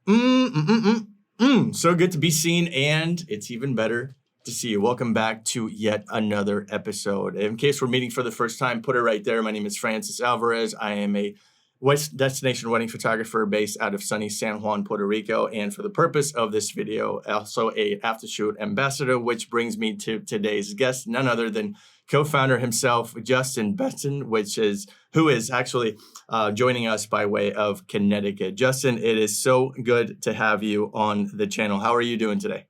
So good to be seen, and it's even better to see you. Welcome back to yet another episode. In case we're meeting for the first time, put it right there. My name is Francis Alvarez. I am a West destination wedding photographer based out of sunny San Juan, Puerto Rico. And for the purpose of this video, also a Aftershoot ambassador, which brings me to today's guest, none other than co-founder himself, Justin Benson, who is actually joining us by way of Connecticut. Justin, it is so good to have you on the channel. How are you doing today?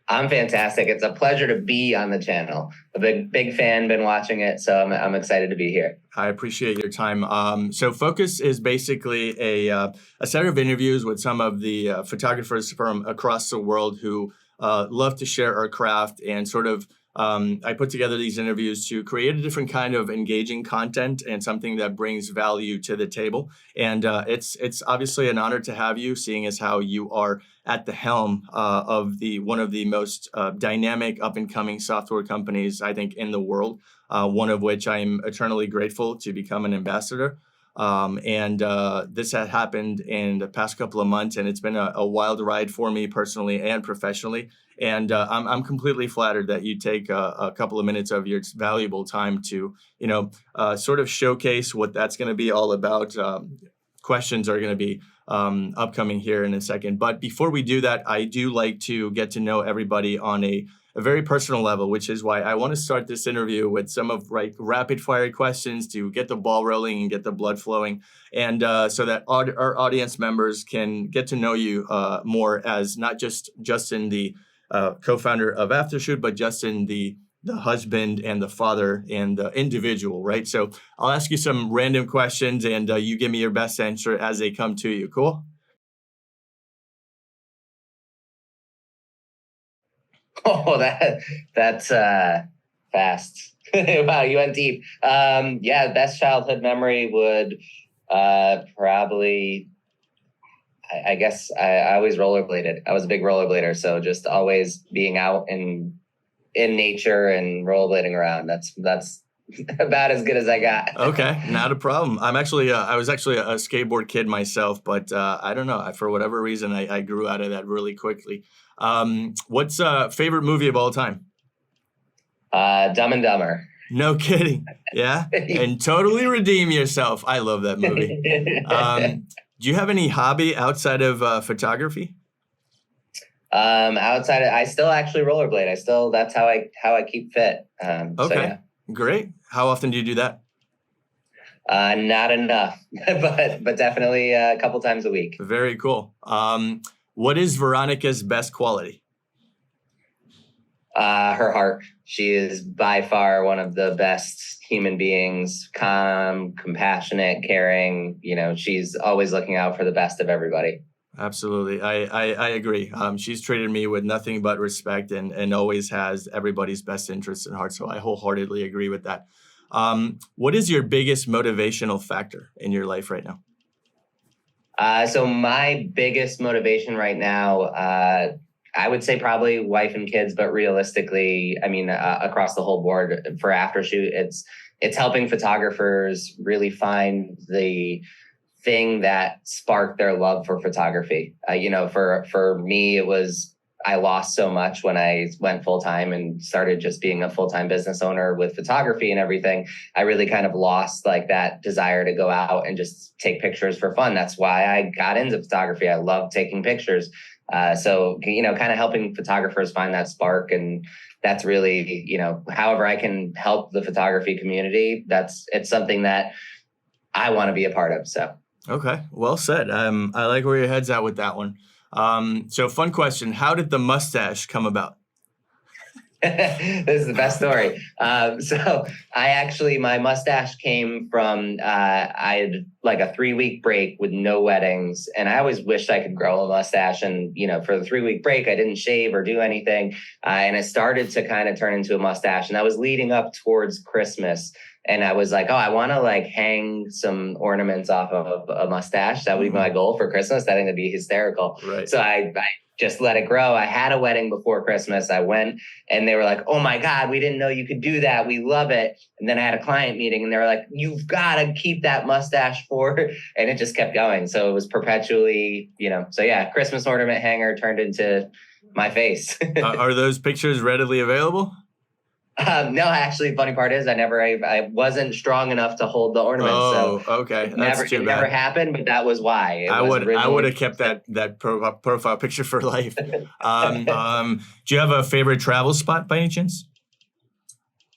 I'm fantastic. It's a pleasure to be on the channel. A big fan, been watching it, so I'm excited to be here. I appreciate your time. So Focus is basically a set of interviews with some of the photographers from across the world who love to share our craft and sort of I put together these interviews to create a different kind of engaging content and something that brings value to the table. And it's obviously an honor to have you, seeing as how you are at the helm of one of the most dynamic up and coming software companies, I think, in the world. One of which I am eternally grateful to become an ambassador. This had happened in the past couple of months, and it's been a wild ride for me personally and professionally. And I'm completely flattered that you take a couple of minutes of your valuable time to, sort of showcase what that's going to be all about. Questions are going to be upcoming here in a second. But before we do that, I do like to get to know everybody on a very personal level, which is why I want to start this interview with some of rapid fire questions to get the ball rolling and get the blood flowing. And so that our audience members can get to know you more as not just Justin, the co-founder of Aftershoot, but Justin, the husband and the father and the individual, right? So I'll ask you some random questions and you give me your best answer as they come to you. Cool? Oh, that's fast. Wow, you went deep. Best childhood memory would probably, I guess I always rollerbladed. I was a big rollerblader, so just always being out in nature and rollerblading around. That's about as good as I got. Okay, not a problem. I was actually a skateboard kid myself, but I don't know. For whatever reason, I grew out of that really quickly. What's favorite movie of all time? Dumb and Dumber. No kidding. Yeah, and totally redeem yourself. I love that movie. Do you have any hobby outside of photography? I still actually rollerblade. That's how I keep fit. Okay, so yeah. Great. How often do you do that? Not enough, but definitely a couple times a week. Very cool. What is Veronica's best quality? Her heart. She is by far one of the best human beings, calm, compassionate, caring. She's always looking out for the best of everybody. Absolutely. I agree. She's treated me with nothing but respect and always has everybody's best interests in heart. So I wholeheartedly agree with that. What is your biggest motivational factor in your life right now? So my biggest motivation right now, I would say probably wife and kids, but realistically, I mean, across the whole board for Aftershoot, it's helping photographers really find the thing that sparked their love for photography. For me, I lost so much when I went full-time and started just being a full-time business owner with photography and everything. I really kind of lost that desire to go out and just take pictures for fun. That's why I got into photography. I love taking pictures. So kind of helping photographers find that spark. And that's really, however I can help the photography community, it's something that I want to be a part of. So. Okay, well said. I like where your head's at with that one. So fun question. How did the mustache come about? This is the best story. So my mustache came from, I had a 3-week break with no weddings. And I always wished I could grow a mustache. And, for the 3-week break, I didn't shave or do anything. And it started to kind of turn into a mustache. And I was leading up towards Christmas. And I was like, oh, I want to like hang some ornaments off of a mustache. That would be my goal for Christmas. I think that'd be hysterical. Right. So I just let it grow. I had a wedding before Christmas. I went and they were like, oh my God, we didn't know you could do that. We love it. And then I had a client meeting and they were like, you've got to keep that mustache for, and it just kept going. So it was perpetually, so yeah, Christmas ornament hanger turned into my face. Are those pictures readily available? No, actually, funny part is I wasn't strong enough to hold the ornament. Oh, so okay. It never happened, but that was why. I would have kept that profile picture for life. Do you have a favorite travel spot by any chance?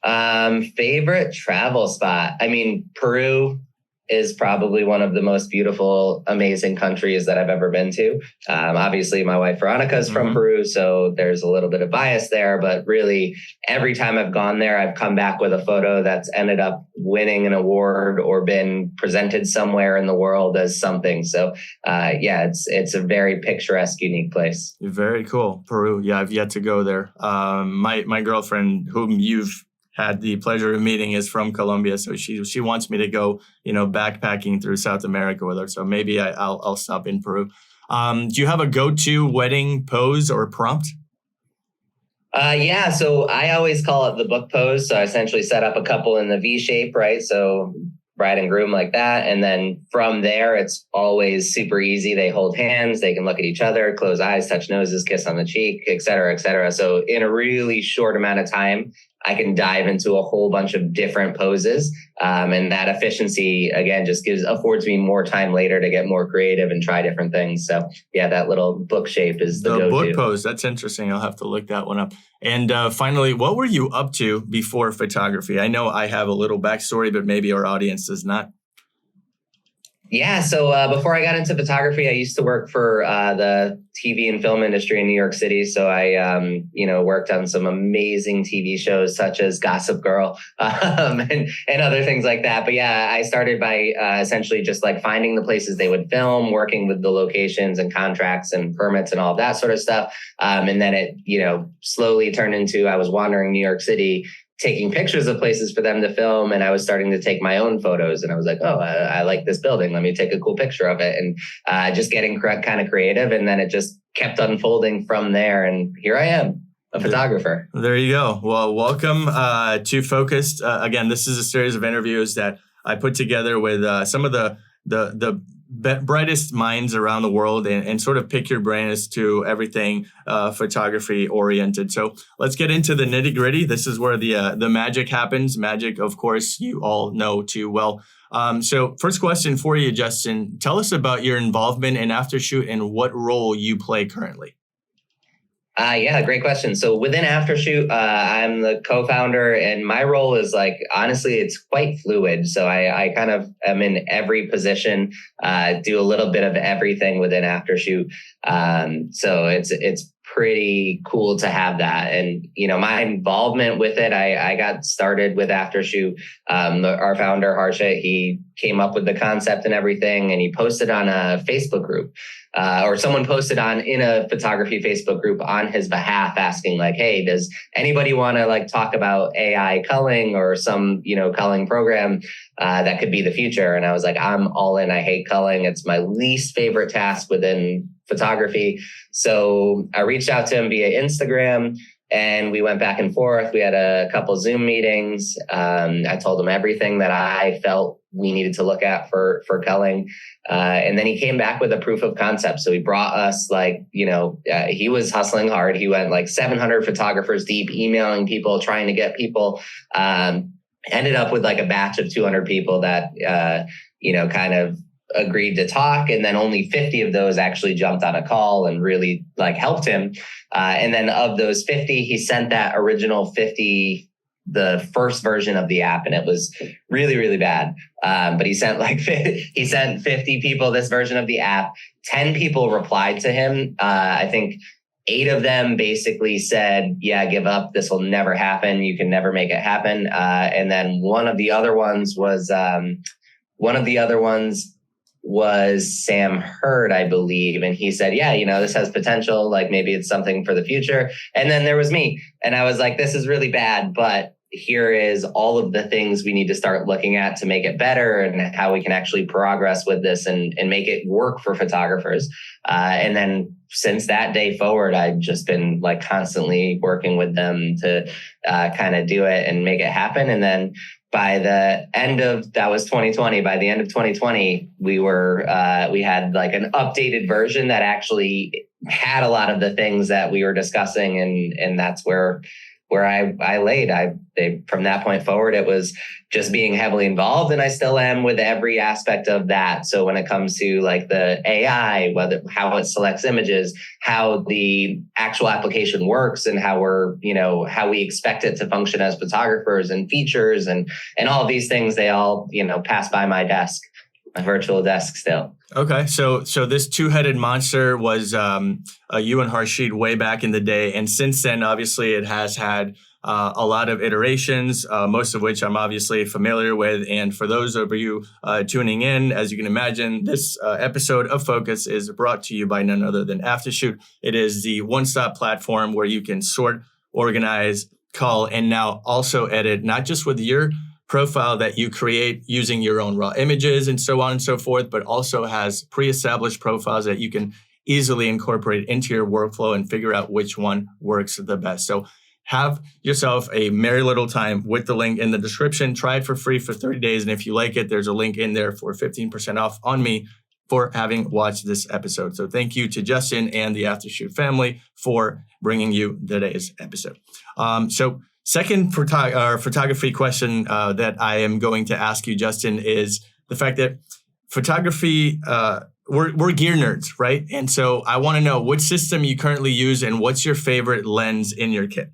Favorite travel spot? I mean, Peru is probably one of the most beautiful, amazing countries that I've ever been to. Obviously, my wife Veronica is from Peru, so there's a little bit of bias there. But really, every time I've gone there, I've come back with a photo that's ended up winning an award or been presented somewhere in the world as something. So, it's a very picturesque, unique place. Very cool, Peru. Yeah, I've yet to go there. My girlfriend, whom you've had the pleasure of meeting, is from Colombia, so she wants me to go, backpacking through South America with her. So maybe I'll stop in Peru. Do you have a go-to wedding pose or prompt? So I always call it the book pose. So I essentially set up a couple in the V shape, right? So bride and groom like that, and then from there it's always super easy. They hold hands, they can look at each other, close eyes, touch noses, kiss on the cheek, et cetera, et cetera. So in a really short amount of time, I can dive into a whole bunch of different poses. And that efficiency, again, just affords me more time later to get more creative and try different things. So yeah, that little book shape is the go-to. Book pose. That's interesting. I'll have to look that one up. And finally, what were you up to before photography? I know I have a little backstory, but maybe our audience does not. Yeah. So before I got into photography, I used to work for the TV and film industry in New York City. So I, worked on some amazing TV shows such as Gossip Girl and other things like that. But yeah, I started by essentially just like finding the places they would film, working with the locations and contracts and permits and all of that sort of stuff. And then it, slowly turned into I was wandering New York City, taking pictures of places for them to film. And I was starting to take my own photos and I was like, oh, I like this building. Let me take a cool picture of it. And just getting kind of creative. And then it just kept unfolding from there. And here I am, a photographer. There you go. Well, welcome to Focused. Again, this is a series of interviews that I put together with some of the brightest minds around the world and sort of pick your brain as to everything photography oriented. So let's get into the nitty gritty. This is where the magic happens. Magic, of course, you all know too well. So first question for you, Justin, tell us about your involvement in Aftershoot and what role you play currently. Great question. So within Aftershoot, I'm the co-founder and my role is honestly, it's quite fluid. So I kind of am in every position, do a little bit of everything within Aftershoot. So it's pretty cool to have that. And, my involvement with it, I got started with Aftershoot. Our founder, Harsha, he came up with the concept and everything, and he posted on a Facebook group. Or someone posted in a photography Facebook group on his behalf asking hey, does anybody want to talk about AI culling or some, culling program that could be the future? And I was like, I'm all in. I hate culling. It's my least favorite task within photography. So I reached out to him via Instagram and we went back and forth. We had a couple Zoom meetings. I told him everything that I felt we needed to look at for culling. And then he came back with a proof of concept. So he brought us he was hustling hard. He went 700 photographers deep, emailing people, trying to get people, ended up with a batch of 200 people that, kind of agreed to talk. And then only 50 of those actually jumped on a call and really helped him. And then of those 50, he sent that original 50, the first version of the app, and it was really, really bad. But he sent 50 people this version of the app. 10 people replied to him. I think 8 of them basically said, yeah, give up. This will never happen. You can never make it happen. And then one of the other ones was Sam Hurd, I believe. And he said, yeah, this has potential. Maybe it's something for the future. And then there was me. And I was like, this is really bad, but here is all of the things we need to start looking at to make it better and how we can actually progress with this and make it work for photographers. And then since that day forward, I've just been like constantly working with them to kind of do it and make it happen. And then by the end of, that was 2020, by the end of 2020, we had like an updated version that actually had a lot of the things that we were discussing. And that's where I laid. From that point forward, it was just being heavily involved, and I still am with every aspect of that. So when it comes to like the AI, how it selects images, how the actual application works, and how we expect it to function as photographers, and features, and all of these things, they all pass by my desk, my virtual desk still. Okay, so this two-headed monster was you and Harshit way back in the day, and since then, obviously, it has had a lot of iterations, most of which I'm obviously familiar with. And for those of you tuning in, as you can imagine, this episode of Focus is brought to you by none other than Aftershoot. It is the one-stop platform where you can sort, organize, cull, and now also edit, not just with your profile that you create using your own raw images and so on and so forth, but also has pre-established profiles that you can easily incorporate into your workflow and figure out which one works the best. So have yourself a merry little time with the link in the description. Try it for free for 30 days. And if you like it, there's a link in there for 15% off on me for having watched this episode. So thank you to Justin and the Aftershoot family for bringing you today's episode. Second photography question that I am going to ask you, Justin, is the fact that photography, we're gear nerds, right? And so I want to know what system you currently use and what's your favorite lens in your kit.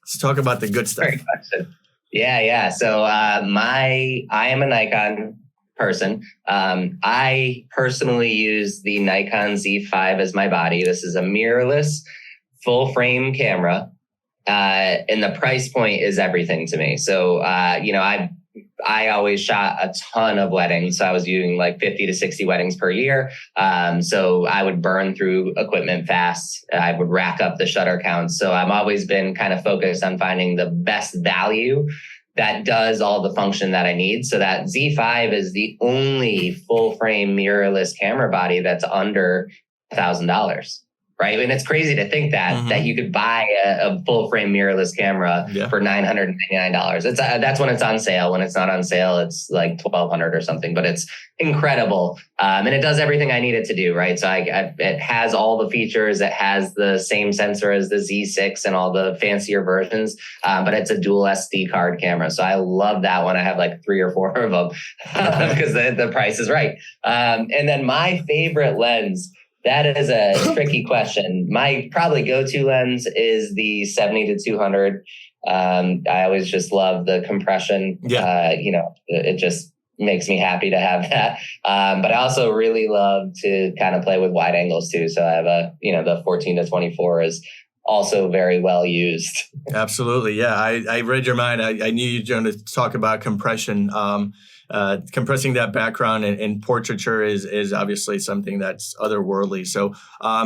Let's talk about the good stuff. Great question. Yeah. So I am a Nikon person. I personally use the Nikon Z5 as my body. This is a mirrorless full frame camera. And the price point is everything to me. So, I always shot a ton of weddings. So I was doing like 50 to 60 weddings per year. So I would burn through equipment fast. I would rack up the shutter counts. So I've always been kind of focused on finding the best value that does all the function that I need. So that Z5 is the only full frame mirrorless camera body that's under $1,000. Right. And it's crazy to think that you could buy a full frame mirrorless camera for $999. That's when it's on sale. When it's not on sale, it's like $1,200 or something, but it's incredible. And it does everything I need it to do. Right. So it has all the features. It has the same sensor as the Z6 and all the fancier versions. But it's a dual SD card camera. So I love that one. I have like 3 or 4 of them because the price is right. And then my favorite lens, that is a tricky question. My probably go-to lens is the 70 to 200. I always just love the compression. It just makes me happy to have that. But I also really love to kind of play with wide angles too. So I have the 14 to 24 is also very well used. Absolutely. Yeah. I read your mind. I knew you were going to talk about compression. Compressing that background and portraiture is obviously something that's otherworldly. So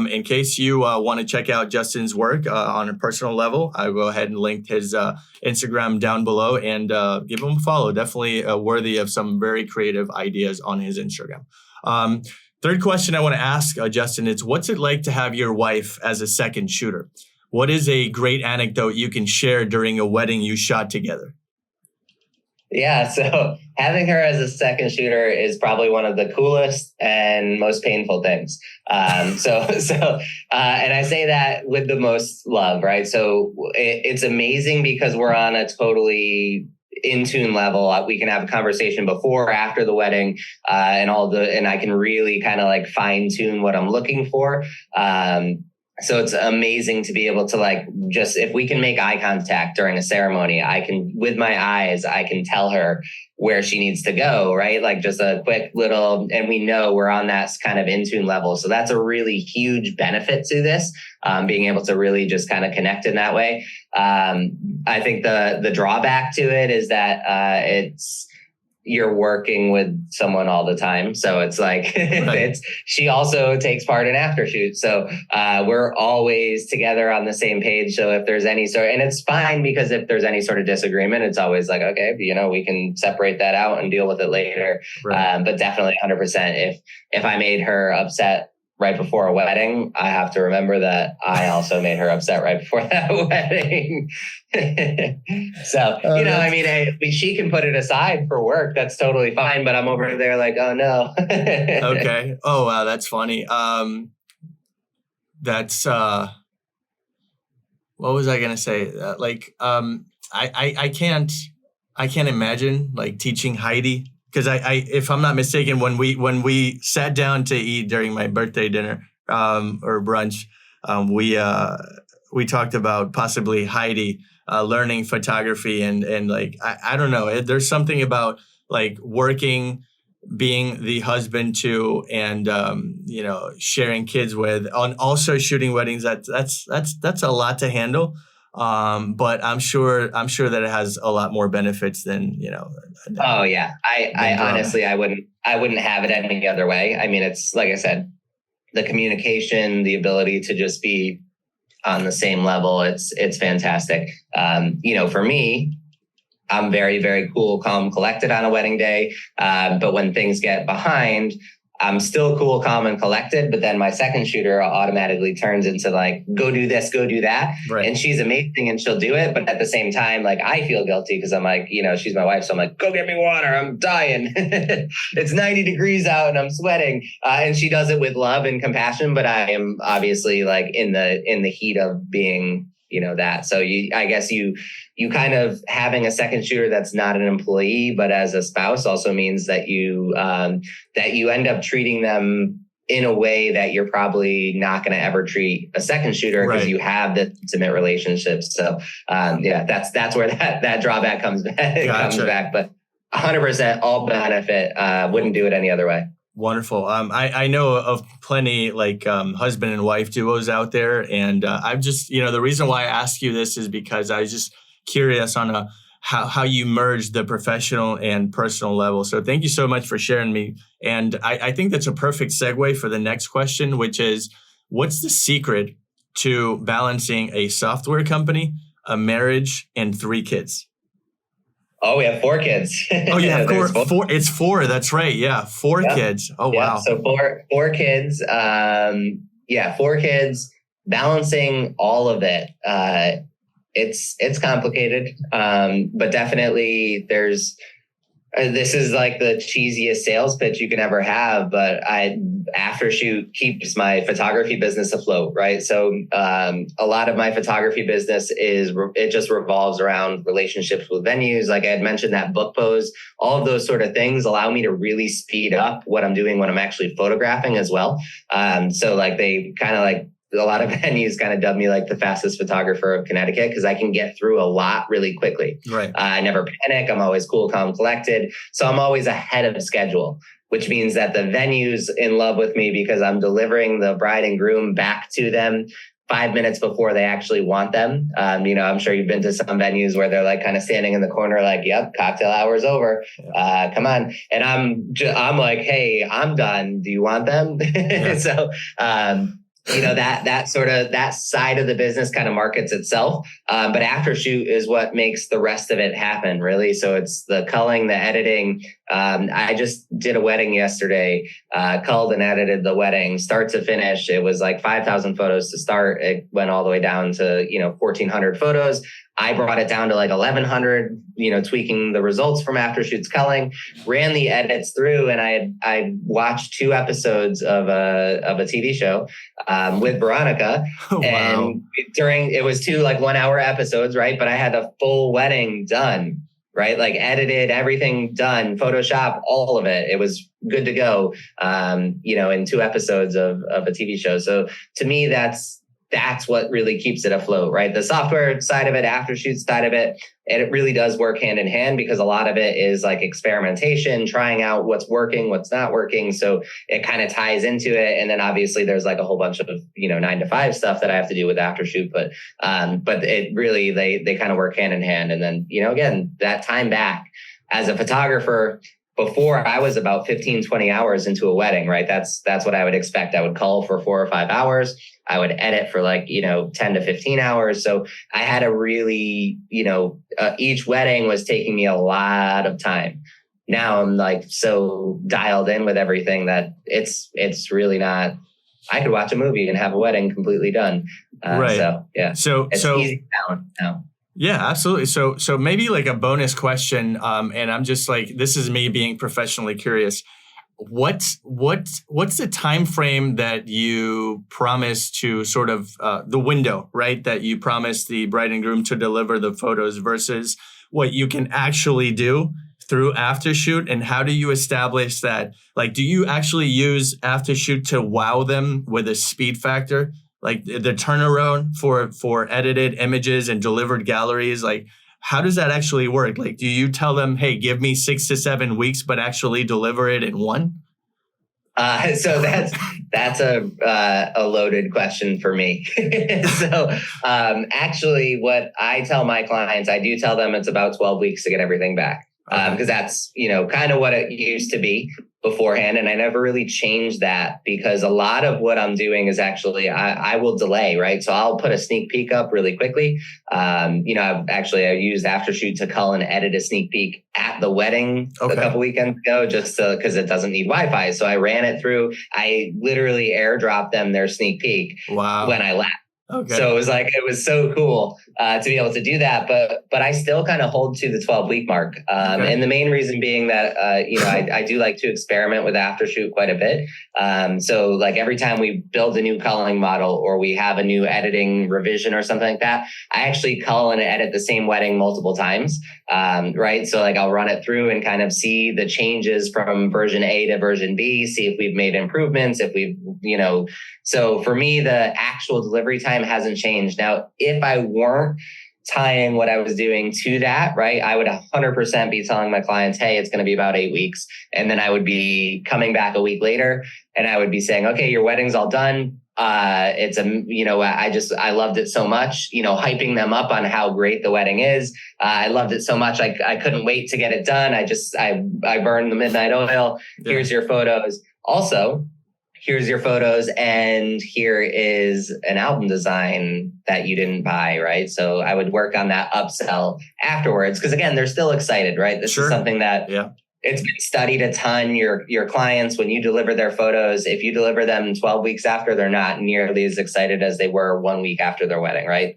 in case you want to check out Justin's work on a personal level, I will go ahead and link his Instagram down below and give him a follow. Definitely worthy of some very creative ideas on his Instagram. Third question I want to ask Justin is, what's it like to have your wife as a second shooter? What is a great anecdote you can share during a wedding you shot together? Yeah, so having her as a second shooter is probably one of the coolest and most painful things. And I say that with the most love, right? So it's amazing because we're on a totally in tune level. We can have a conversation before or after the wedding, and I can really kind of like fine tune what I'm looking for. So it's amazing to be able to if we can make eye contact during a ceremony, with my eyes, I can tell her where she needs to go, right? Like just a quick little, and we know we're on that kind of in tune level. So that's a really huge benefit to this, being able to really just kind of connect in that way. I think the drawback to it is that you're working with someone all the time. So it's like, she also takes part in Aftershoot. So we're always together on the same page. So if there's any sort, and it's fine because if there's any sort of disagreement, it's always like, okay, we can separate that out and deal with it later. Right. But definitely 100%. If I made her upset right before a wedding, I have to remember that I also made her upset right before that wedding. So, she can put it aside for work. That's totally fine. But I'm over there like, oh no. Okay. Oh, wow. That's funny. That's, what was I going to say? I can't imagine like teaching Heidi. Because if I'm not mistaken, when we sat down to eat during my birthday dinner or brunch, we talked about possibly Heidi learning photography and like I don't know. There's something about like working, being the husband to, and sharing kids with, and also shooting weddings. That's a lot to handle. But I'm sure that it has a lot more benefits than, Oh yeah. I honestly, I wouldn't have it any other way. I mean, it's like I said, the communication, the ability to just be on the same level. It's fantastic. For me, I'm very, very cool, calm, collected on a wedding day. But when things get behind, I'm still cool, calm, and collected, but then my second shooter automatically turns into like, go do this, go do that. Right. And she's amazing and she'll do it. But at the same time, like I feel guilty because I'm like, she's my wife. So I'm like, go get me water. I'm dying. It's 90 degrees out and I'm sweating. And she does it with love and compassion, but I am obviously like in the heat of being, that. So I guess you kind of having a second shooter that's not an employee, but as a spouse also means that you end up treating them in a way that you're probably not going to ever treat a second shooter because you have the intimate relationships. So that's where that drawback comes back. Gotcha. Comes back, but 100% all benefit. Wouldn't do it any other way. Wonderful. I know of plenty like husband and wife duos out there. And I've just, the reason why I ask you this is because I was just curious on how you merge the professional and personal level. So thank you so much for sharing me. And I think that's a perfect segue for the next question, which is, what's the secret to balancing a software company, a marriage, and 3 kids? Oh, we have 4 kids. Oh, yeah, four. It's 4. That's right. Yeah, 4 kids. Oh, wow. So 4 kids. 4 kids. Balancing all of it. It's complicated, but definitely there's. This is like the cheesiest sales pitch you can ever have, but Aftershoot keeps my photography business afloat, right? So a lot of my photography business it just revolves around relationships with venues. Like I had mentioned, that book pose, all of those sort of things allow me to really speed up what I'm doing when I'm actually photographing as well. So like they kind of like, a lot of venues kind of dub me like the fastest photographer of Connecticut because I can get through a lot really quickly. Right. I never panic. I'm always cool, calm, collected. So I'm always ahead of schedule, which means that the venue's in love with me because I'm delivering the bride and groom back to them 5 minutes before they actually want them. I'm sure you've been to some venues where they're like kind of standing in the corner like, yep, cocktail hour's over. Come on. And I'm like, hey, I'm done. Do you want them? Yeah. So, that side of the business kind of markets itself. But Aftershoot is what makes the rest of it happen, really. So it's the culling, the editing. I just did a wedding yesterday, culled and edited the wedding start to finish. It was like 5,000 photos to start. It went all the way down to, 1,400 photos. I brought it down to like 1,100, tweaking the results from Aftershoot's culling, ran the edits through, and I watched 2 episodes of a TV show with Veronica. Oh, wow. And it was 2 like 1 hour episodes, right? But I had a full wedding done, right? Like edited, everything done, Photoshop, all of it. It was good to go, in 2 episodes of a TV show. So to me, that's what really keeps it afloat, right? The software side of it, Aftershoot side of it, and it really does work hand in hand because a lot of it is like experimentation, trying out what's working, what's not working. So it kind of ties into it. And then obviously there's like a whole bunch of, 9 to 5 stuff that I have to do with Aftershoot, but it really, they kind of work hand in hand. And then, again, that time back, as a photographer, before I was about 15, 20 hours into a wedding, right? That's what I would expect. I would cull for 4 or 5 hours. I would edit for 10 to 15 hours. So I had a really, each wedding was taking me a lot of time. Now I'm so dialed in with everything that it's really not, I could watch a movie and have a wedding completely done. Right. So yeah. So it's easy now. Yeah, absolutely. So maybe a bonus question, and I'm just this is me being professionally curious. What's the time frame that you promise to sort of the window, right? That you promise the bride and groom to deliver the photos versus what you can actually do through Aftershoot, and how do you establish that? Do you actually use Aftershoot to wow them with a speed factor? The turnaround for edited images and delivered galleries, how does that actually work? Do you tell them, hey, give me 6 to 7 weeks, but actually deliver it in 1? So that's a loaded question for me. So actually what I tell my clients, I do tell them it's about 12 weeks to get everything back. Because that's, kind of what it used to be beforehand. And I never really changed that, because a lot of what I'm doing is actually, I will delay, right? So I'll put a sneak peek up really quickly. I used Aftershoot to cull and edit a sneak peek at the wedding a couple weekends ago, just because it doesn't need Wi-Fi. So I ran it through. I literally airdropped them their sneak peek when I left. Okay. So it was so cool to be able to do that, but I still kind of hold to the 12-week mark. And the main reason being that, I do like to experiment with Aftershoot quite a bit. So every time we build a new culling model or we have a new editing revision or something like that, I actually cull and edit the same wedding multiple times. Right. So I'll run it through and kind of see the changes from version A to version B, see if we've made improvements, if we've, so for me, the actual delivery time hasn't changed. Now, if I weren't tying what I was doing to that, right, I would 100% be telling my clients, hey, it's going to be about 8 weeks. And then I would be coming back a week later and I would be saying, okay, your wedding's all done. I loved it so much, hyping them up on how great the wedding is. I loved it so much. I couldn't wait to get it done. I burned the midnight oil. Yeah. Here's your photos. Also, here's your photos, and here is an album design that you didn't buy, right? So I would work on that upsell afterwards, because again, they're still excited, right? This is something that it's been studied a ton. Your clients, when you deliver their photos, if you deliver them 12 weeks after, they're not nearly as excited as they were 1 week after their wedding, right?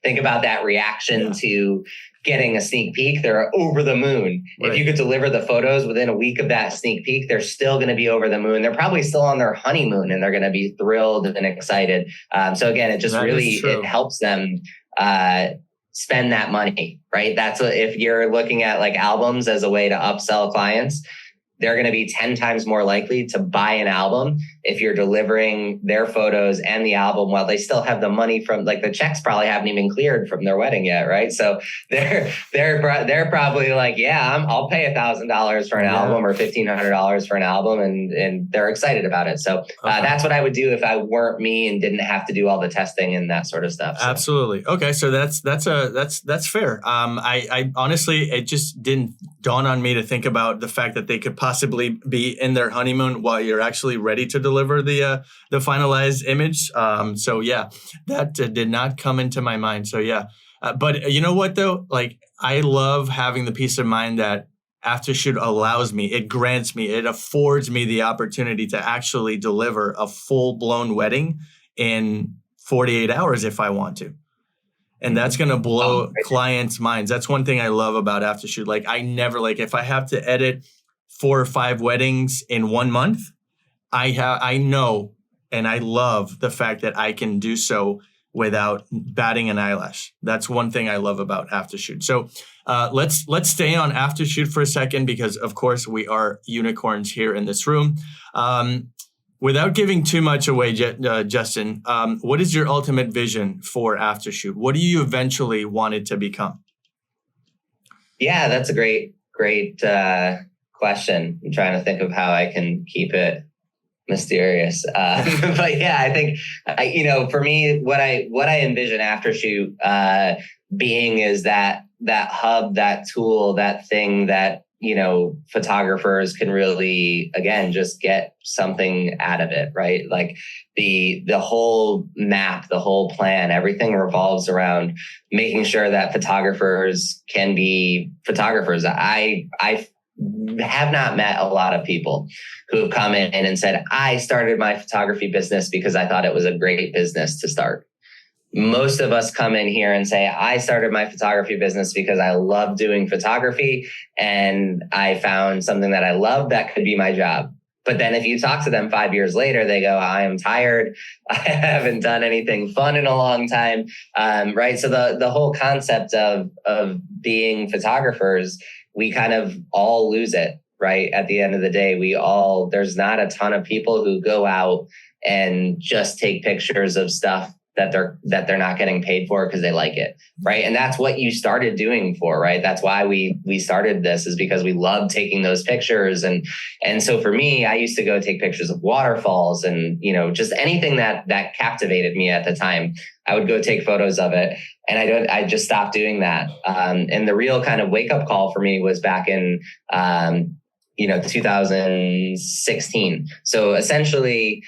Think about that reaction to getting a sneak peek. They're over the moon. Right. If you could deliver the photos within a week of that sneak peek, they're still going to be over the moon. They're probably still on their honeymoon and they're going to be thrilled and excited. So again, it just it helps them spend that money, right? That's what, if you're looking at albums as a way to upsell clients, they're going to be 10 times more likely to buy an album if you're delivering their photos and the album while they still have the money from the checks probably haven't even cleared from their wedding yet, right? So they're probably I'll pay $1,000 for an album or $1,500 for an album, and they're excited about it. So that's what I would do if I weren't me and didn't have to do all the testing and that sort of stuff. So. Absolutely. Okay, so that's fair. I honestly, it just didn't dawn on me to think about the fact that they could possibly be in their honeymoon while you're actually ready to deliver the finalized image. That did not come into my mind. So but you know what though? I love having the peace of mind that Aftershoot allows me, it grants me, it affords me the opportunity to actually deliver a full-blown wedding in 48 hours if I want to. And that's going to blow clients' minds. That's one thing I love about Aftershoot. I never, if I have to edit 4 or 5 weddings in 1 month, I know and I love the fact that I can do so without batting an eyelash. That's one thing I love about Aftershoot. So let's stay on Aftershoot for a second, because of course we are unicorns here in this room. Without giving too much away, Justin, what is your ultimate vision for Aftershoot? What do you eventually want it to become? Yeah, that's a great question. I'm trying to think of how I can keep it mysterious. But yeah, I think, for me, what I envision Aftershoot being is that hub, that tool, that thing that photographers can really, again, just get something out of it, right? Like the whole map, the whole plan, everything revolves around making sure that photographers can be photographers. I have not met a lot of people who have come in and said, I started my photography business because I thought it was a great business to start. Most of us come in here and say, I started my photography business because I love doing photography and I found something that I love that could be my job. But then if you talk to them 5 years later, they go, I am tired. I haven't done anything fun in a long time. Right. So the whole concept of being photographers, we kind of all lose it. Right. At the end of the day, there's not a ton of people who go out and just take pictures of stuff that they're not getting paid for because they like it, right? And that's what you started doing for, right? That's why we started this, is because we love taking those pictures. And so for me, I used to go take pictures of waterfalls and, just anything that captivated me at the time. I would go take photos of it. And I just stopped doing that. And the real kind of wake up call for me was back in, 2016. So essentially,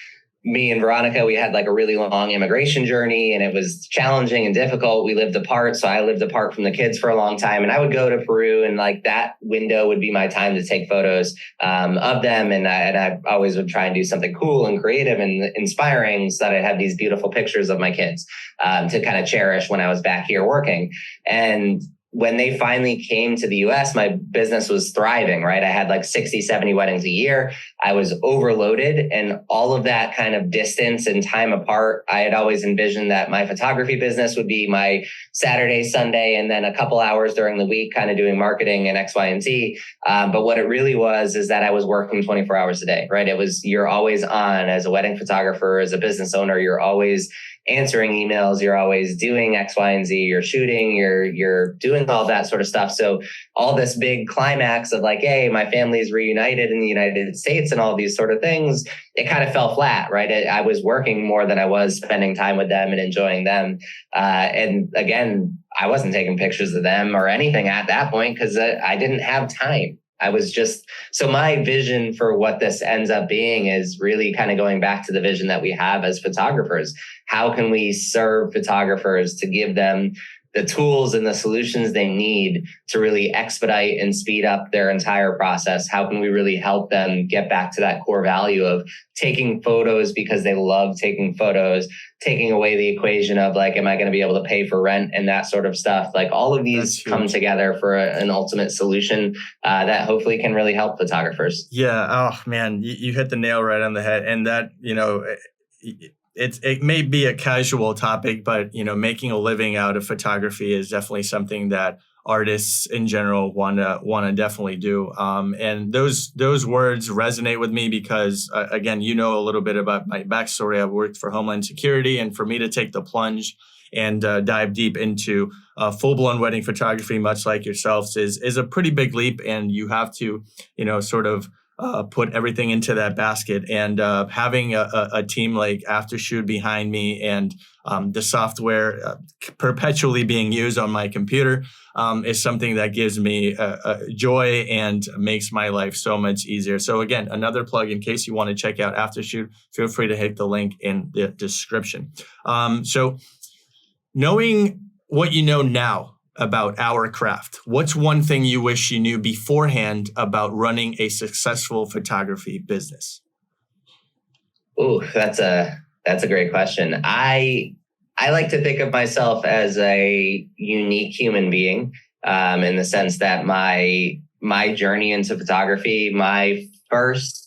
me and Veronica, we had like a really long immigration journey and it was challenging and difficult. We lived apart. So I lived apart from the kids for a long time, and I would go to Peru, and like that window would be my time to take photos of them. And I always would try and do something cool and creative and inspiring so that I had these beautiful pictures of my kids to kind of cherish when I was back here working. And when they finally came to the US, my business was thriving, right? I had like 60, 70 weddings a year. I was overloaded, and all of that kind of distance and time apart, I had always envisioned that my photography business would be my Saturday, Sunday, and then a couple hours during the week kind of doing marketing and X, Y, and Z. But what it really was is that I was working 24 hours a day, right? You're always on as a wedding photographer, as a business owner, you're always answering emails, you're always doing X, Y, and Z, you're shooting, you're doing all that sort of stuff. So all this big climax of like, hey, my family's reunited in the United States and all these sort of things, it kind of fell flat, right? I was working more than I was spending time with them and enjoying them. And again, I wasn't taking pictures of them or anything at that point because I didn't have time. So my vision for what this ends up being is really kind of going back to the vision that we have as photographers. How can we serve photographers to give them the tools and the solutions they need to really expedite and speed up their entire process? How can we really help them get back to that core value of taking photos because they love taking photos, taking away the equation of like, am I going to be able to pay for rent and that sort of stuff? Like all of these come together for an ultimate solution that hopefully can really help photographers. Yeah. Oh man, you hit the nail right on the head. And that, it may be a casual topic, but making a living out of photography is definitely something that artists in general want to definitely do. And those words resonate with me because again, a little bit about my backstory. I've worked for Homeland Security, and for me to take the plunge and dive deep into full-blown wedding photography, much like yourselves, is a pretty big leap, and you have to sort of put everything into that basket. And having a team like Aftershoot behind me and the software perpetually being used on my computer is something that gives me joy and makes my life so much easier. So again, another plug, in case you want to check out Aftershoot, feel free to hit the link in the description. So knowing what you know now about our craft, what's one thing you wish you knew beforehand about running a successful photography business? Ooh, that's a great question. I like to think of myself as a unique human being, in the sense that my journey into photography, my first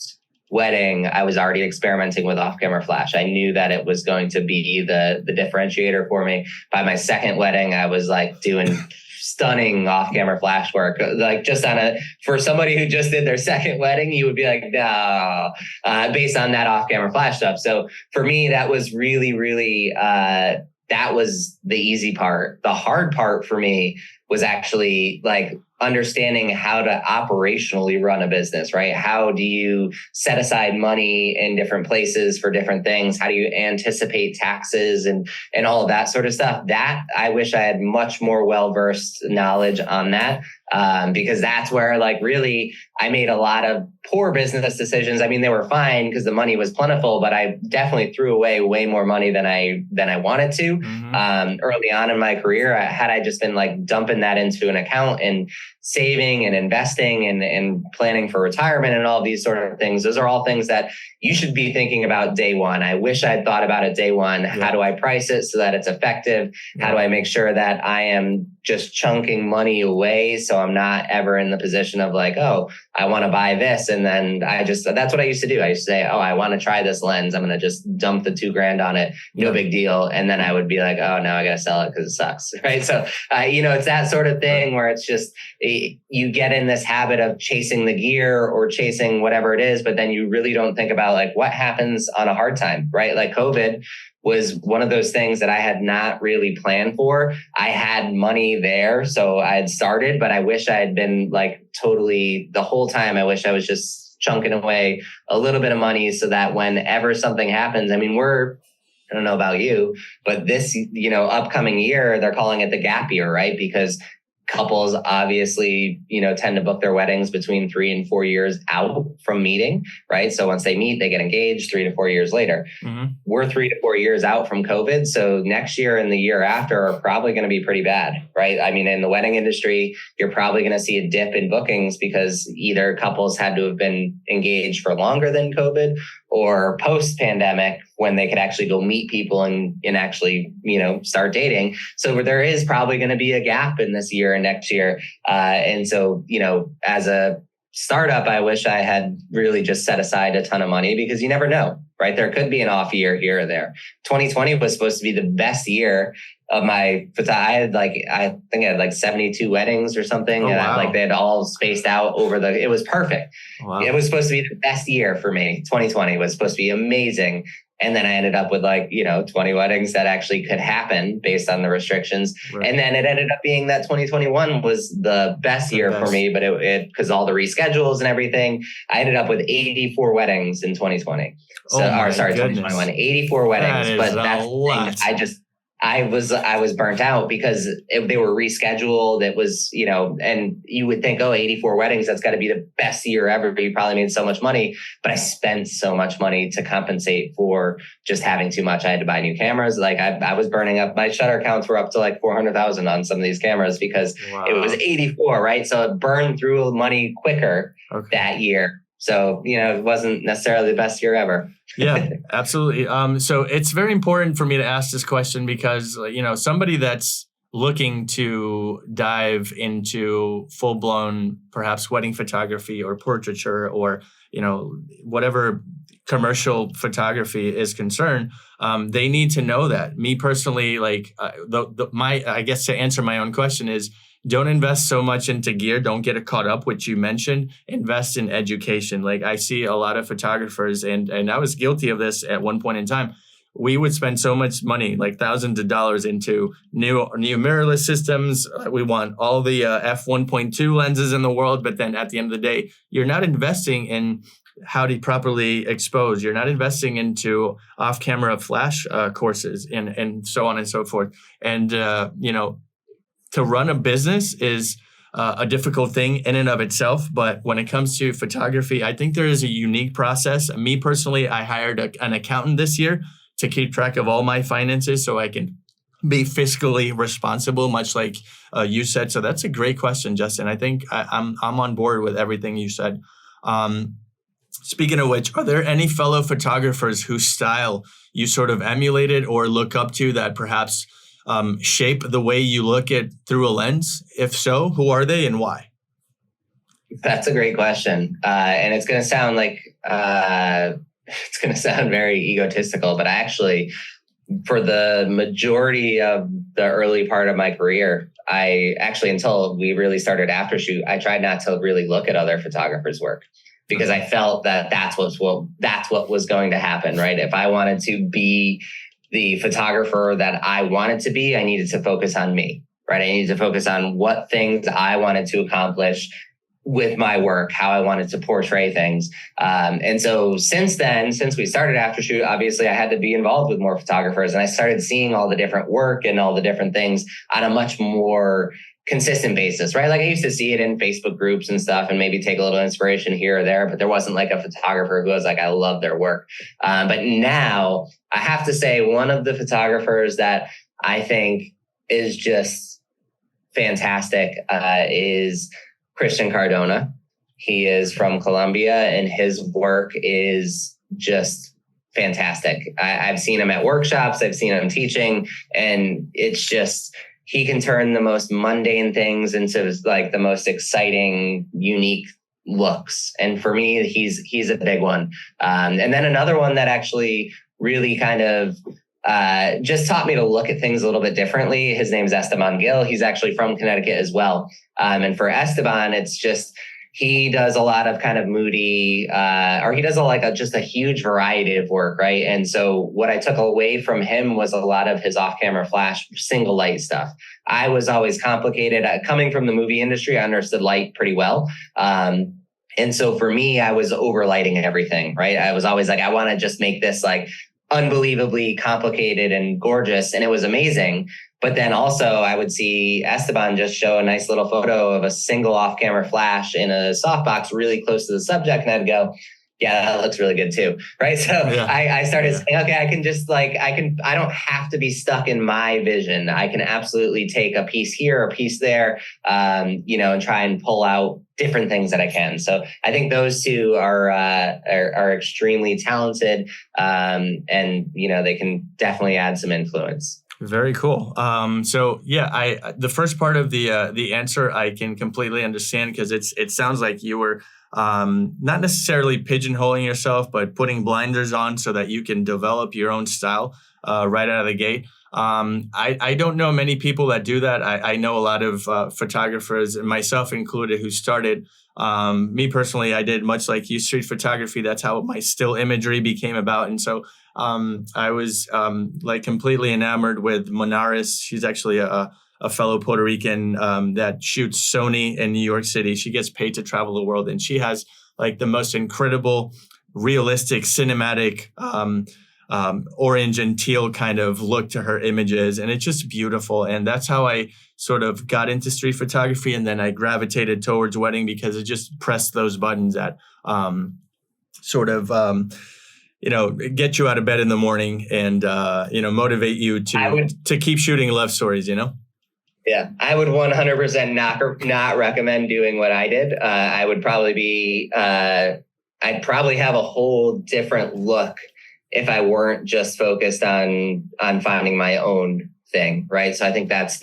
wedding, I was already experimenting with off-camera flash. I knew that it was going to be the differentiator for me. By my second wedding, I was like doing stunning off-camera flash work. Like for somebody who just did their second wedding, you would be like, no, based on that off-camera flash stuff. So for me, that was really, really, that was the easy part. The hard part for me was actually like understanding how to operationally run a business, right? How do you set aside money in different places for different things? How do you anticipate taxes and all of that sort of stuff? That I wish I had much more well-versed knowledge on that because that's where like really I made a lot of poor business decisions. I mean, they were fine because the money was plentiful, but I definitely threw away way more money than I wanted to. Early on in my career, had I just been like dumping that into an account and saving and investing and planning for retirement and all these sort of things, those are all things that you should be thinking about day one. I wish I had thought about it day one. Yeah. How do I price it so that it's effective? Yeah. How do I make sure that I am just chunking money away so I'm not ever in the position of like, oh, I want to buy this. And then that's what I used to do. I used to say, oh, I want to try this lens. I'm going to just dump the $2,000 on it. No big deal. And then I would be like, oh, now I got to sell it because it sucks. Right. So, it's that sort of thing where it's just, you get in this habit of chasing the gear or chasing whatever it is, but then you really don't think about like what happens on a hard time, right? Like COVID was one of those things that I had not really planned for. I had money there, so I had started, but I wish I had been like totally the whole time. I wish I was just chunking away a little bit of money so that whenever something happens, I mean, I don't know about you, but this, upcoming year, they're calling it the gap year, right? Because couples obviously, tend to book their weddings between 3 and 4 years out from meeting, right? So once they meet, they get engaged 3 to 4 years later. Mm-hmm. We're 3 to 4 years out from COVID. So next year and the year after are probably going to be pretty bad, right? I mean, in the wedding industry, you're probably going to see a dip in bookings because either couples had to have been engaged for longer than COVID or post-pandemic when they could actually go meet people and actually, start dating. So there is probably going to be a gap in this year and next year. And so, as a startup, I wish I had really just set aside a ton of money because you never know, right? There could be an off year here or there. 2020 was supposed to be the best year of I think I had 72 weddings or something. Oh, wow. And they had all spaced out it was perfect. Wow. It was supposed to be the best year for me. 2020 was supposed to be amazing. And then I ended up with 20 weddings that actually could happen based on the restrictions. Right. And then it ended up being that 2021 was the best year for me, but it because all the reschedules and everything, I ended up with 84 weddings in 2020. So, 2021, 84 weddings. But that's the thing. I was burnt out because they were rescheduled. It was, and you would think, 84 weddings, that's got to be the best year ever. You probably made so much money, but I spent so much money to compensate for just having too much. I had to buy new cameras. I was burning up. My shutter counts were up to 400,000 on some of these cameras because It was 84, right? So it burned through money quicker that year. So, it wasn't necessarily the best year ever. Yeah, absolutely. So it's very important for me to ask this question because, somebody that's looking to dive into full-blown, perhaps wedding photography or portraiture or, whatever commercial photography is concerned, they need to know that. Me personally, I guess to answer my own question is, don't invest so much into gear. Don't get it caught up, which you mentioned. Invest in education. I see a lot of photographers, and I was guilty of this at one point in time. We would spend so much money, thousands of dollars, into new mirrorless systems. We want all the f1.2 lenses in the world, but then at the end of the day, you're not investing in how to properly expose. You're not investing into off-camera flash courses and so on and so forth. And to run a business is a difficult thing in and of itself. But when it comes to photography, I think there is a unique process. Me personally, I hired an accountant this year to keep track of all my finances so I can be fiscally responsible, much like you said. So that's a great question, Justin. I think I'm on board with everything you said. Speaking of which, are there any fellow photographers whose style you sort of emulated or look up to that perhaps shape the way you look at through a lens? If so, who are they and why? That's a great question. And it's going to sound very egotistical, but actually, for the majority of the early part of my career, until we really started Aftershoot, I tried not to really look at other photographers' work because I felt that that's what was going to happen, right? If I wanted to be the photographer that I wanted to be, I needed to focus on me, right? I needed to focus on what things I wanted to accomplish with my work, how I wanted to portray things. And so since we started Aftershoot, obviously I had to be involved with more photographers and I started seeing all the different work and all the different things on a much more consistent basis, right? Like I used to see it in Facebook groups and stuff and maybe take a little inspiration here or there, but there wasn't like a photographer who was like, I love their work. But now I have to say one of the photographers that I think is just fantastic is Christian Cardona. He is from Colombia and his work is just fantastic. I've seen him at workshops. I've seen him teaching, and it's just, he can turn the most mundane things into like the most exciting, unique looks. And for me, he's a big one. And then another one that actually really kind of just taught me to look at things a little bit differently. His name's Esteban Gill. He's actually from Connecticut as well. And for Esteban, it's just, he does a lot of kind of moody, or he does just a huge variety of work, right? And so what I took away from him was a lot of his off-camera flash, single light stuff. I was always complicated. Coming from the movie industry, I understood light pretty well. And so for me, I was overlighting everything, right? I was always like, I want to just make this like unbelievably complicated and gorgeous. And it was amazing. But then also I would see Esteban just show a nice little photo of a single off-camera flash in a softbox really close to the subject. And I'd go, yeah, that looks really good too. Right. So I started saying, okay, I can just I don't have to be stuck in my vision. I can absolutely take a piece here, a piece there, and try and pull out different things that I can. So I think those two are extremely talented. And they can definitely add some influence. Very cool. The first part of the answer I can completely understand, because it sounds like you were not necessarily pigeonholing yourself, but putting blinders on so that you can develop your own style right out of the gate. I don't know many people that do that. I know a lot of photographers, myself included, who started. Me personally, I did much like you, street photography. That's how my still imagery became about. And so I was completely enamored with Monaris. She's actually a fellow Puerto Rican that shoots Sony in New York City. She gets paid to travel the world, and she has like the most incredible, realistic, cinematic orange and teal kind of look to her images. And it's just beautiful. And that's how I sort of got into street photography. And then I gravitated towards wedding because it just pressed those buttons that get you out of bed in the morning and, motivate you to keep shooting love stories, Yeah, I would 100% not recommend doing what I did. I would probably I'd probably have a whole different look if I weren't just focused on finding my own thing, right? So I think and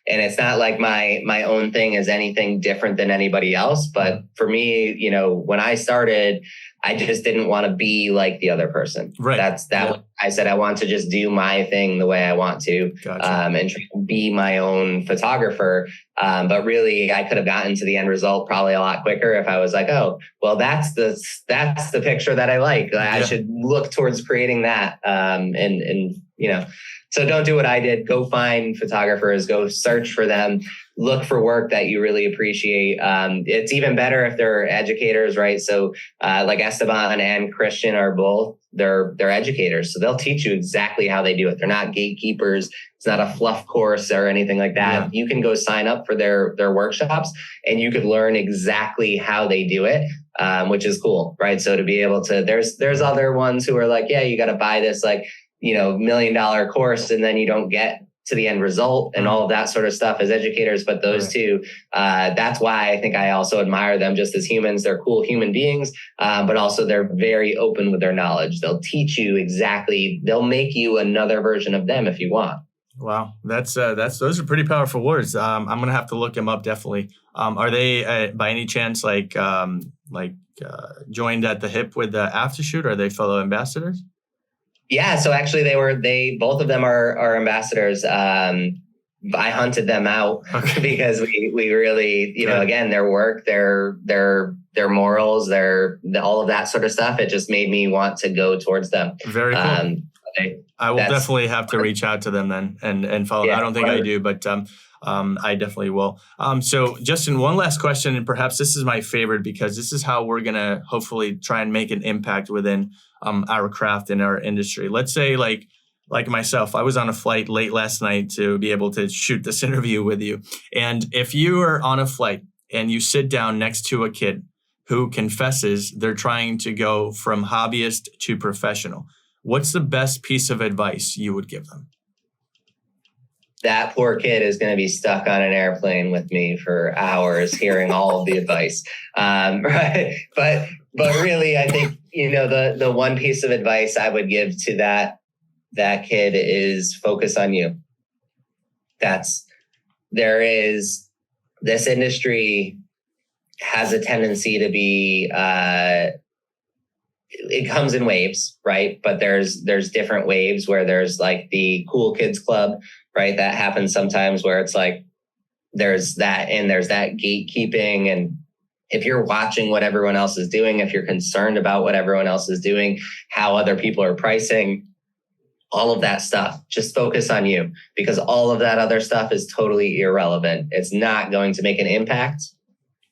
it's not like my own thing is anything different than anybody else. But for me, when I started, I just didn't want to be like the other person. Right. I said, I want to just do my thing the way I want to, Gotcha. And try to be my own photographer. But really I could have gotten to the end result probably a lot quicker if I was like, oh, well, that's the picture that I like. I should look towards creating that. So don't do what I did. Go find photographers, go search for them, look for work that you really appreciate. It's even better if they're educators, right? So like Esteban and Christian are both, they're educators. So they'll teach you exactly how they do it. They're not gatekeepers. It's not a fluff course or anything like that. Yeah. You can go sign up for their workshops and you could learn exactly how they do it, which is cool, right? So to be able to, there's other ones who are like, yeah, you got to buy this $1 million course and then you don't get to the end result and all of that sort of stuff as educators. But those two, that's why I think I also admire them just as humans. They're cool human beings, but also they're very open with their knowledge. They'll teach you they'll make you another version of them if you want. Wow. Those are pretty powerful words. I'm going to have to look them up. Definitely. Are they by any chance joined at the hip with the Aftershoot? Are they fellow ambassadors? Yeah, so actually both of them are ambassadors. I hunted them out because we really, again, their work, their morals, all of that sort of stuff. It just made me want to go towards them. Very cool. I will definitely have to reach out to them then and follow. Yeah, I don't think I do, but I definitely will. So Justin, one last question, and perhaps this is my favorite because this is how we're going to hopefully try and make an impact within our craft and our industry. Let's say like myself, I was on a flight late last night to be able to shoot this interview with you. And if you are on a flight and you sit down next to a kid who confesses they're trying to go from hobbyist to professional, what's the best piece of advice you would give them? That poor kid is going to be stuck on an airplane with me for hours hearing all of the advice. Right. But really, I think, the one piece of advice I would give to that kid is focus on you. This industry has a tendency to be, it comes in waves, right? But there's different waves where there's like the cool kids club, right? That happens sometimes where it's like, there's that gatekeeping. And if you're watching what everyone else is doing, if you're concerned about what everyone else is doing, how other people are pricing, all of that stuff, just focus on you, because all of that other stuff is totally irrelevant. It's not going to make an impact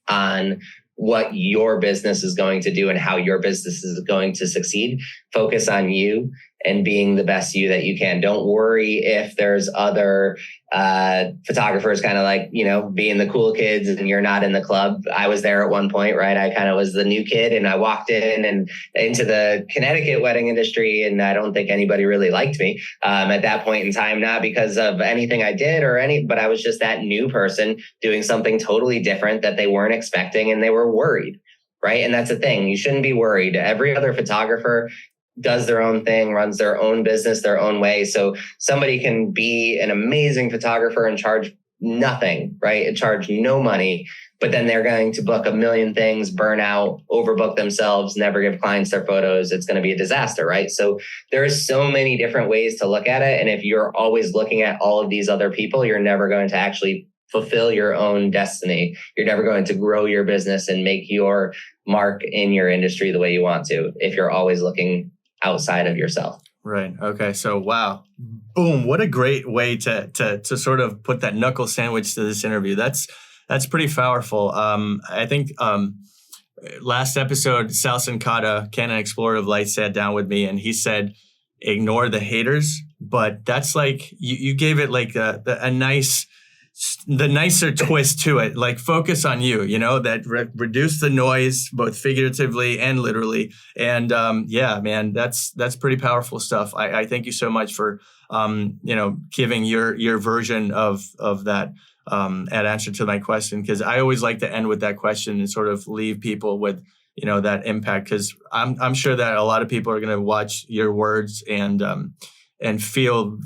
on what your business is going to do and how your business is going to succeed. Focus on you and being the best you that you can. Don't worry if there's other photographers kind of like, being the cool kids and you're not in the club. I was there at one point, right? I kind of was the new kid and I walked in and into the Connecticut wedding industry, and I don't think anybody really liked me at that point in time, not because of anything I did but I was just that new person doing something totally different that they weren't expecting, and they were worried, right? And that's the thing. You shouldn't be worried. Every other photographer does their own thing, runs their own business their own way. So somebody can be an amazing photographer and charge nothing, right? And charge no money, but then they're going to book a million things, burn out, overbook themselves, never give clients their photos. It's going to be a disaster, right? So there's so many different ways to look at it. And if you're always looking at all of these other people, you're never going to actually fulfill your own destiny. You're never going to grow your business and make your mark in your industry the way you want to, if you're always looking outside of yourself. Right. Okay. So, wow. Boom. What a great way to sort of put that knuckle sandwich to this interview. That's pretty powerful. I think last episode, Sal Sincata, Canon Explorer of Light, sat down with me and he said, ignore the haters. But that's like, you gave it like a nice, the nicer twist to it, like focus on you, that reduce the noise, both figuratively and literally. And yeah, man, that's pretty powerful stuff. I thank you so much for, giving your version of that at answer to my question, because I always like to end with that question and sort of leave people with, that impact, because I'm sure that a lot of people are going to watch your words and feel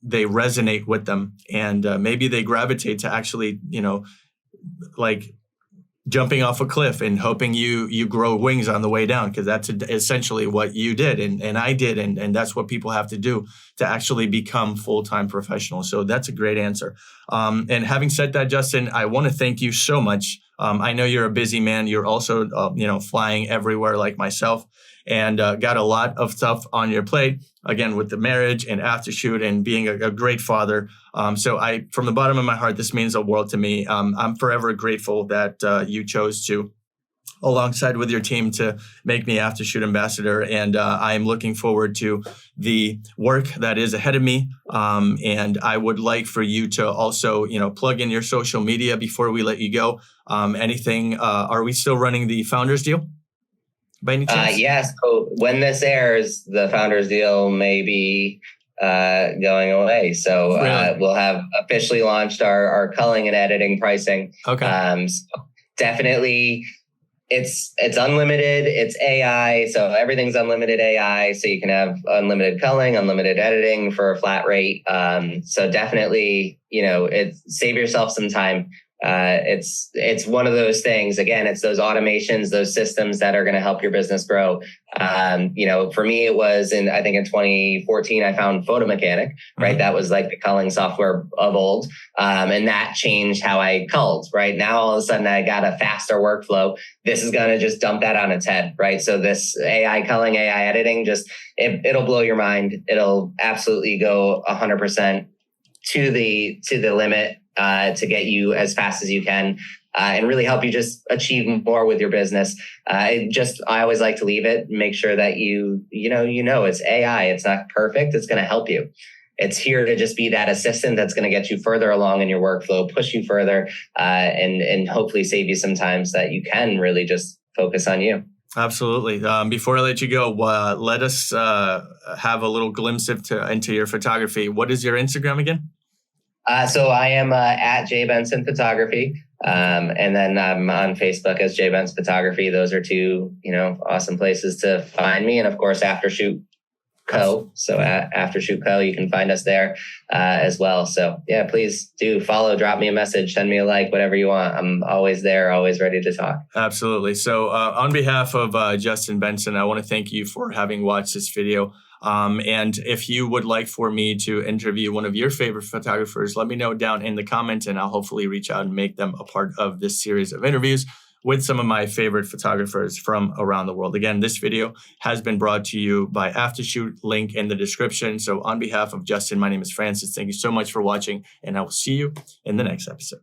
they resonate with them, and maybe they gravitate to actually, like jumping off a cliff and hoping you grow wings on the way down, because that's essentially what you did and I did, and that's what people have to do to actually become full-time professionals. So that's a great answer. And having said that, Justin, I want to thank you so much. I know you're a busy man. You're also, flying everywhere like myself, and got a lot of stuff on your plate, again, with the marriage and Aftershoot and being a great father. So from the bottom of my heart, this means a world to me. I'm forever grateful that you chose to, alongside with your team, to make me Aftershoot ambassador. And I am looking forward to the work that is ahead of me. And I would like for you to also, plug in your social media before we let you go. Anything, are we still running the Founders Deal by any chance? Yes. So when this airs, the Founders Deal may be going away. So Really? We'll have officially launched our culling and editing pricing. Okay. So definitely it's unlimited. It's AI. So everything's unlimited AI. So you can have unlimited culling, unlimited editing for a flat rate. So definitely, save yourself some time. It's one of those things. Again, it's those automations, those systems that are going to help your business grow. For me, it was I think in 2014, I found Photo Mechanic, right? Mm-hmm. That was like the culling software of old. And that changed how I culled, right? Now, all of a sudden I got a faster workflow. This is going to just dump that on its head, right? So this AI culling, AI editing, it'll blow your mind. It'll absolutely go 100% to the limit. To get you as fast as you can. and really help you just achieve more with your business. I always like to leave it, make sure that you know it's AI. It's not perfect. It's going to help you. It's here to just be that assistant that's going to get you further along in your workflow, push you further, and hopefully save you some time so that you can really just focus on you. Absolutely. Before I let you go, let us have a little glimpse into your photography. What is your Instagram again? So I am at J Benson Photography, and then I'm on Facebook as J Benson Photography. Those are two, awesome places to find me, and of course, Aftershoot Co. So at Aftershoot Co, you can find us there as well. So yeah, please do follow, drop me a message, send me a like, whatever you want. I'm always there, always ready to talk. Absolutely. So on behalf of Justin Benson, I want to thank you for having watched this video. And if you would like for me to interview one of your favorite photographers, let me know down in the comments, and I'll hopefully reach out and make them a part of this series of interviews with some of my favorite photographers from around the world. Again, this video has been brought to you by Aftershoot, link in the description. So on behalf of Justin, my name is Francis. Thank you so much for watching, and I will see you in the next episode.